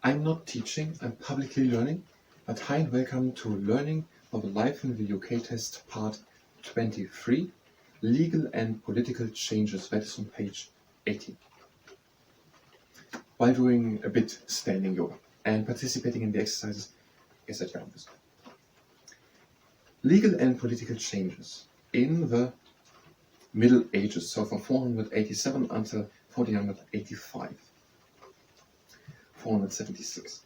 I'm not teaching, I'm publicly learning, but hi and welcome to Learning of Life in the UK Test Part 23, Legal and Political Changes, that is on page 18. While doing a bit standing yoga and participating in the exercises, is at your office. Legal and political changes in the Middle Ages, so from 487 until 1485. 476.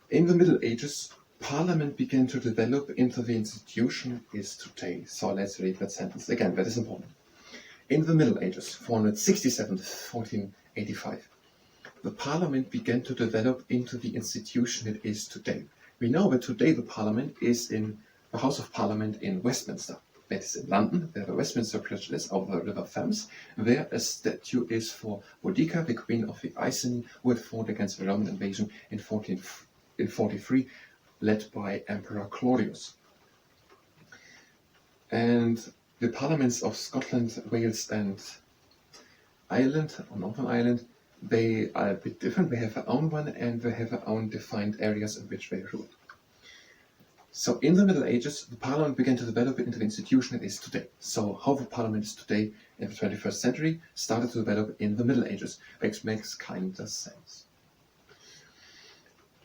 In the Middle Ages, Parliament began to develop into the institution it is today. So let's read that sentence again, that is important. In the Middle Ages, 467 to 1485, the Parliament began to develop into the institution it is today. We know that today the Parliament is in the House of Parliament in Westminster. That is in London, where the Westminster Bridge is over the River Thames. There a statue is for Boudica, the Queen of the Iceni, who had fought against the Roman invasion in 43, led by Emperor Claudius. And the parliaments of Scotland, Wales and Ireland, or Northern Ireland, they are a bit different. They have their own one and they have their own defined areas in which they rule. So in the Middle Ages, the Parliament began to develop into the institution it is today. So how the Parliament is today in the 21st century started to develop in the Middle Ages, which makes kind of sense.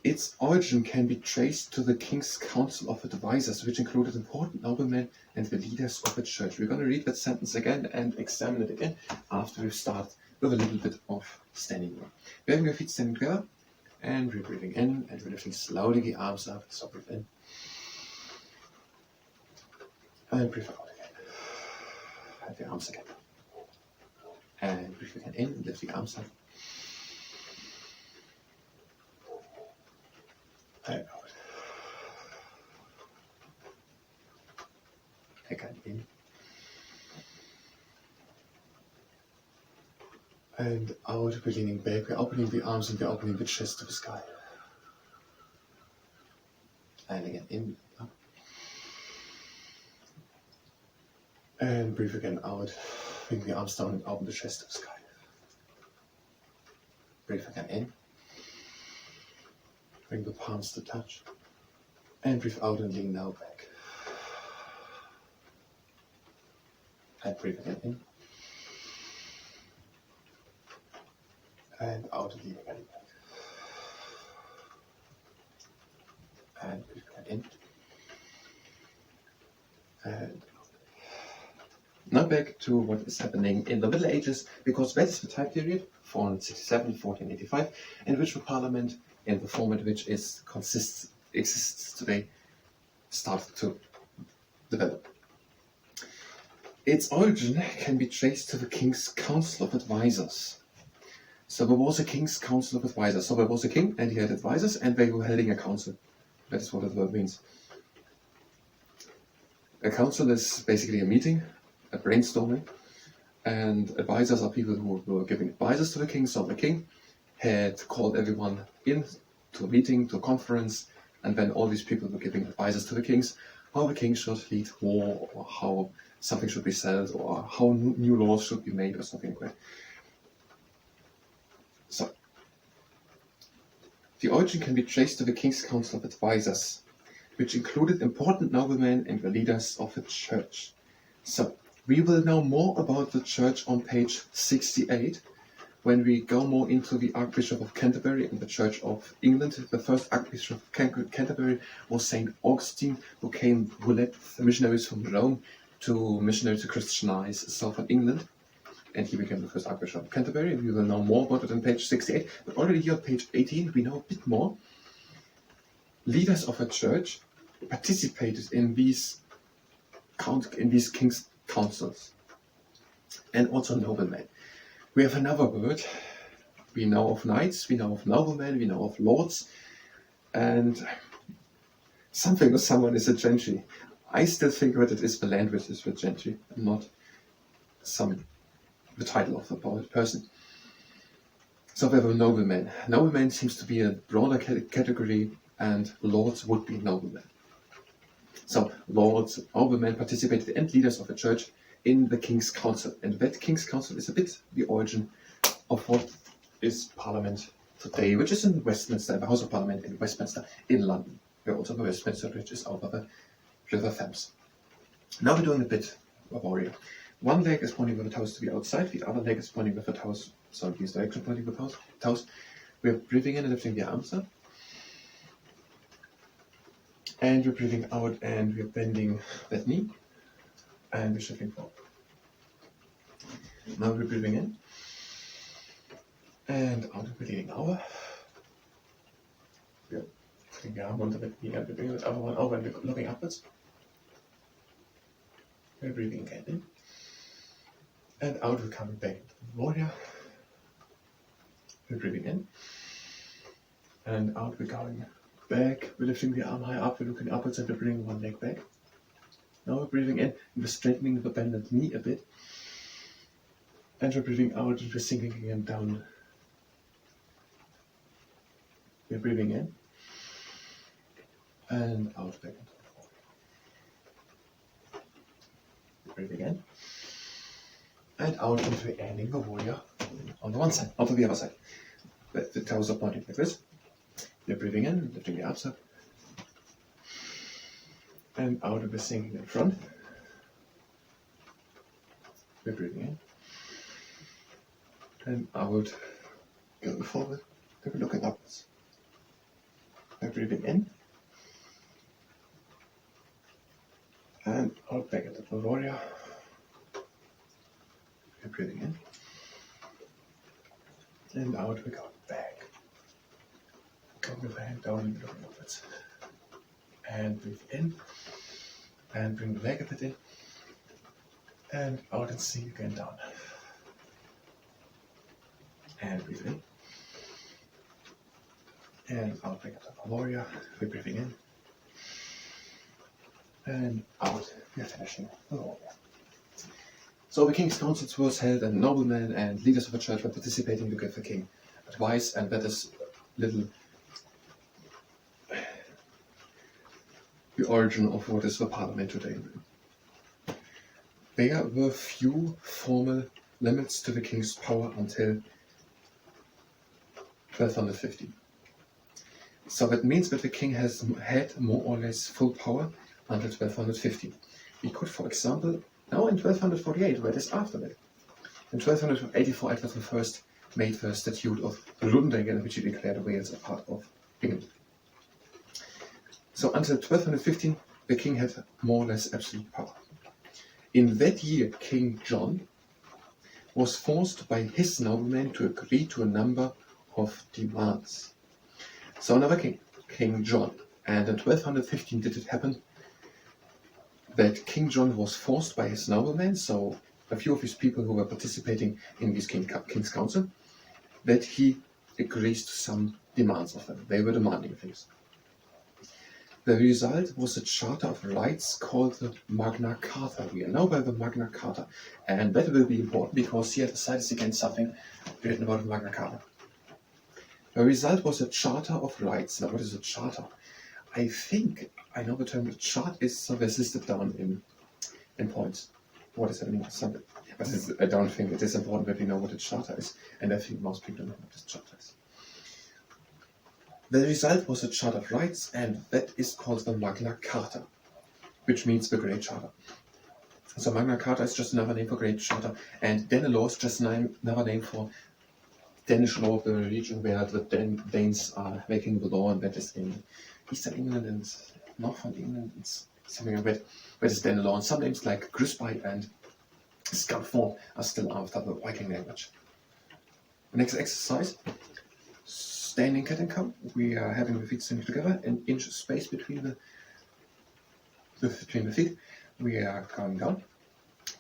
Its origin can be traced to the King's Council of Advisors, which included important noblemen and the leaders of the church. We're going to read that sentence again and examine it again after we start with a little bit of standing work. We're having your feet standing together, and we're breathing in, and we're lifting slowly the arms up. So breathe in. And breathe out again. Have your arms again. And breathe again in, and lift the arms up. And out. Again in. And out, we're leaning back, we're opening the arms and we're opening the chest to the sky. And again in, up. And breathe again out, bring the arms down and open the chest to the sky. Breathe again in. Bring the palms to touch. And breathe out and lean now back. And breathe again in. And out and lean again back. And breathe again in. And out. Now back to what is happening in the Middle Ages, because that is the time period, 467, 1485, in which the Parliament, in the format which exists today, started to develop. Its origin can be traced to the King's Council of Advisors. So there was a King's Council of Advisors. So there was a king and he had advisors and they were holding a council. That is what the word means. A council is basically a meeting, a brainstorming, and advisors are people who were giving advices to the king. So the king had called everyone in to a meeting, to a conference, and then all these people were giving advices to the kings, how the king should lead war, or how something should be settled, or how new laws should be made, or something like that. So, the origin can be traced to the King's Council of Advisors, which included important noblemen and the leaders of the church. So, we will know more about the church on page 68, when we go more into the Archbishop of Canterbury and the Church of England. The first Archbishop of Canterbury was St. Augustine, who led the missionaries from Rome to missionary to Christianize southern England. And he became the first Archbishop of Canterbury. We will know more about it on page 68. But already here on page 18, we know a bit more. Leaders of a church participated in these king's councils. And also noblemen. We have another word. We know of knights, we know of noblemen, we know of lords. And something or someone is a gentry. I still think that it is the land which is the gentry, and not the title of the person. So there were noblemen. Noblemen seems to be a broader category, and lords would be noblemen. So lords, noblemen participated and leaders of the church in the King's Council. And that King's Council is a bit the origin of what is Parliament today, which is in Westminster, the House of Parliament in Westminster, in London, where also the Westminster Bridge is over the River Thames. Now we're doing a bit of warrior. One leg is pointing with the toes to the outside, the other leg is pointing with the toes, so in this direction pointing with the toes. We're breathing in and lifting the arms up. And we're breathing out and we're bending that knee. And we're shifting forward. Now we're breathing in. And out we're leaning over. We're putting the arm onto the knee and we're bringing the other one over and we're looking upwards. We're breathing again in. And out we're coming back into the warrior. We're breathing in. And out we're going back. We're lifting the arm high up. We're looking upwards and we're bringing one leg back. Now we're breathing in and we're straightening the bended knee a bit. And we're breathing out and we're sinking again down. We're breathing in. And out back into the warrior. We're breathing in. And out into the ending the warrior on the one side, onto the other side. The toes are pointing like this. We're breathing in, lifting the arms up. And out we're sinking in front. We're breathing in. And out, going forward. We're looking upwards. We're breathing in. And out back into the warrior. We're breathing in. And out we go back. Going with the hand down and looking upwards. And breathe in. And bring the leg a bit in. And out and sink again down. And breathe in. And out back into the warrior. We're breathing in. And out. We're finishing the warrior. So the King's Councils was held and noblemen and leaders of the church were participating to give the king advice, and that is little the origin of what is the parliament today. There were few formal limits to the king's power until 1250. So that means that the king has had more or less full power until 1250. We could, for example, now in 1248, where it is after that. In 1284, Edward I made the Statute of Grundregeln, which he declared Wales a part of England. So until 1215, the king had more or less absolute power. In that year, King John was forced by his noblemen to agree to a number of demands. So another king, King John, and in 1215 did it happen that King John was forced by his noblemen, so a few of his people who were participating in this King's Council, that he agrees to some demands of them. They were demanding things. The result was a Charter of Rights called the Magna Carta. We are now by the Magna Carta, and that will be important because here decided against something written about the Magna Carta. The result was a Charter of Rights. Now, what is a charter? I think I know the term. The chart is somewhere listed down in points. What does that mean? Something. But I don't think it is important that we know what a charter is, and I think most people know what this charter is. The result was a Charter of Rights, and that is called the Magna Carta, which means the Great Charter. So Magna Carta is just another name for Great Charter, and Danelaw is just another name for Danish law, the region where the Danes are making the law, and that is in Eastern England and Northern England. It's something like that. Where is Danelaw, and some names like Grisby and Scarford are still after the Viking language. The next exercise. Standing cat and cow. We are having the feet standing together, an inch space between the feet. We are going down,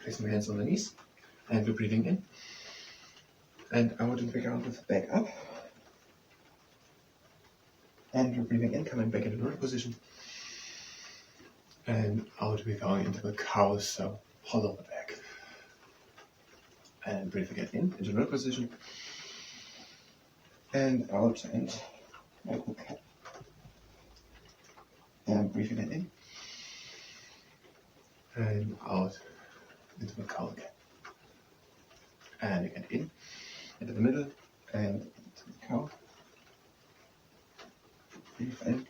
placing the hands on the knees, and we're breathing in. And out and back out with the back up. And we're breathing in, coming back into the position. And out we're going into the cow, so hollow the back. And breathe again into the position. And out and like a cat. And breathe again in. And out into the cow again. And again in, into the middle, and into the cow. breathe in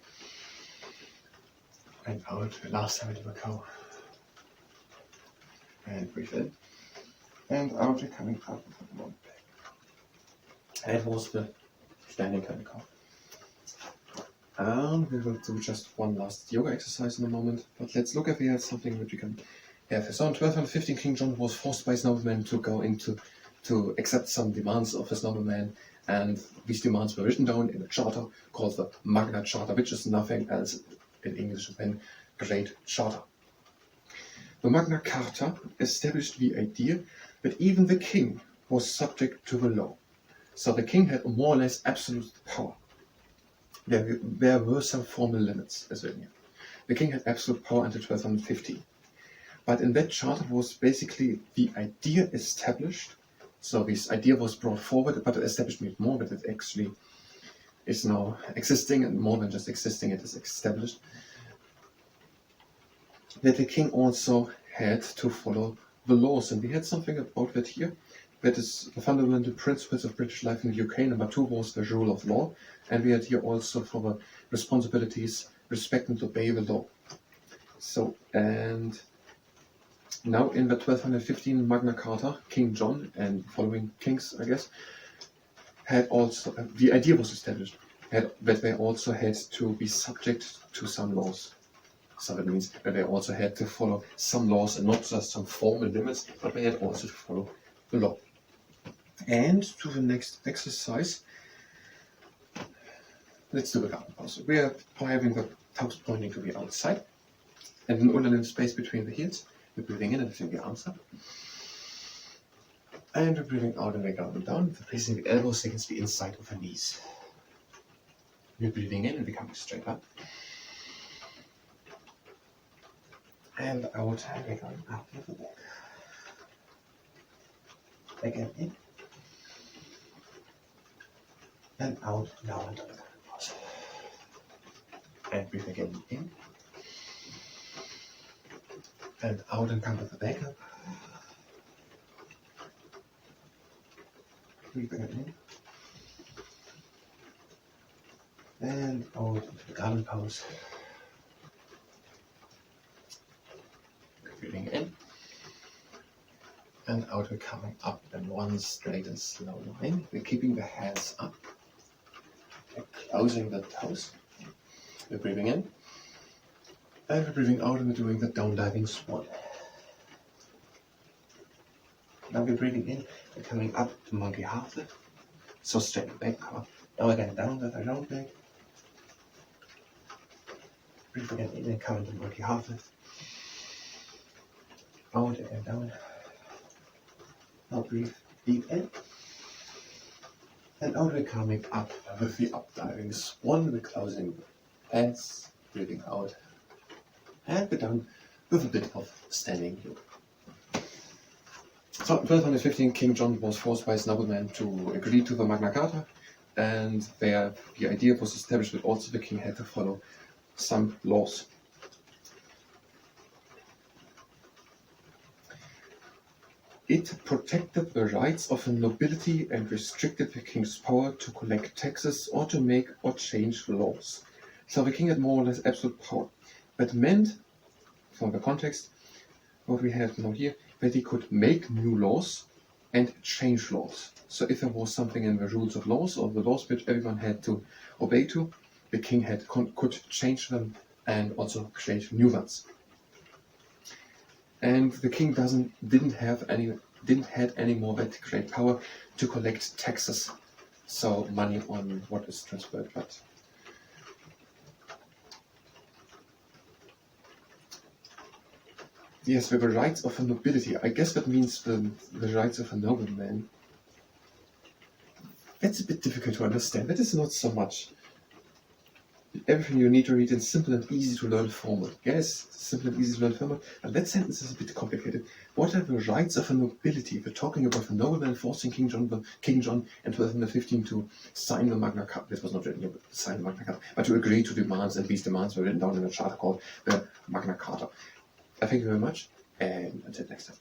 and out. Last time I do a cow. And breathe in and out, coming up with one back. That was the standing kind of cow. And we will do just one last yoga exercise in a moment, but let's look if we have something which we can have. So in 1215, King John was forced by his noblemen to go into to accept some demands of his noblemen, and these demands were written down in a charter called the Magna Charta, which is nothing else in English than Great Charter. The Magna Carta established the idea that even the king was subject to the law. So the king had more or less absolute power. There were some formal limits as well. The king had absolute power until 1215. But in that charter was basically the idea established. So this idea was brought forward, but established means more, but it actually is now existing, and more than just existing, it is established. That the king also had to follow the laws, and we had something about that here. That is the fundamental principles of British life in the UK. Number 2 was the rule of law, and we had here also for the responsibilities, respect and obey the law. So, and now in the 1215 Magna Carta, King John and following kings, I guess, had also, the idea was established, that they also had to be subject to some laws. So that means that they also had to follow some laws and not just some formal limits, but they had also to follow the law. And to the next exercise, let's do a garden pose. We are having the toes pointing to the outside and an underlying space between the heels. We're breathing in and lifting the arms up. And we're breathing out and we're going down. We're placing the elbows against the inside of the knees. We're breathing in and we're coming straight up. And out and we're going up with the back. Again in. And out, now into the garden pose. And breathe again in. And out and come with the back up. Breathe again in. And out into the garden pose. Breathing in. And out, we're coming up in one straight and slow line. We're keeping the hands up. We're closing the toes. We're breathing in. And we're breathing out and we're doing the down diving swan. Now we're breathing in, we're coming up to monkey half lift. So straight back cover. Now again down with a round back. Breathe again in and come into monkey half lift. Out again down. Now breathe deep in. And out we're coming up with the up diving swan. We're closing the hands, breathing out. And we're done with a bit of standing yoga. So in 1215, King John was forced by his noblemen to agree to the Magna Carta, and the idea was established that also the king had to follow some laws. It protected the rights of the nobility and restricted the king's power to collect taxes or to make or change laws. So the king had more or less absolute power. That meant, from the context, what we have now here, that he could make new laws and change laws. So if there was something in the rules of laws or the laws which everyone had to obey to, the king could change them and also create new ones. And the king didn't have any more that great power to collect taxes, so money on what is transferred. But yes, with the rights of a nobility, I guess that means the rights of a nobleman. That's a bit difficult to understand. That is not so much. Everything you need to read in simple and easy to learn format. Yes, simple and easy to learn format, but that sentence is a bit complicated. What are the rights of a nobility? We're talking about a nobleman forcing King John in 1215 to sign the Magna Carta. This was not written to sign the Magna Carta, but to agree to demands, and these demands were written down in a charter called the Magna Carta. Thank you very much, and until next time.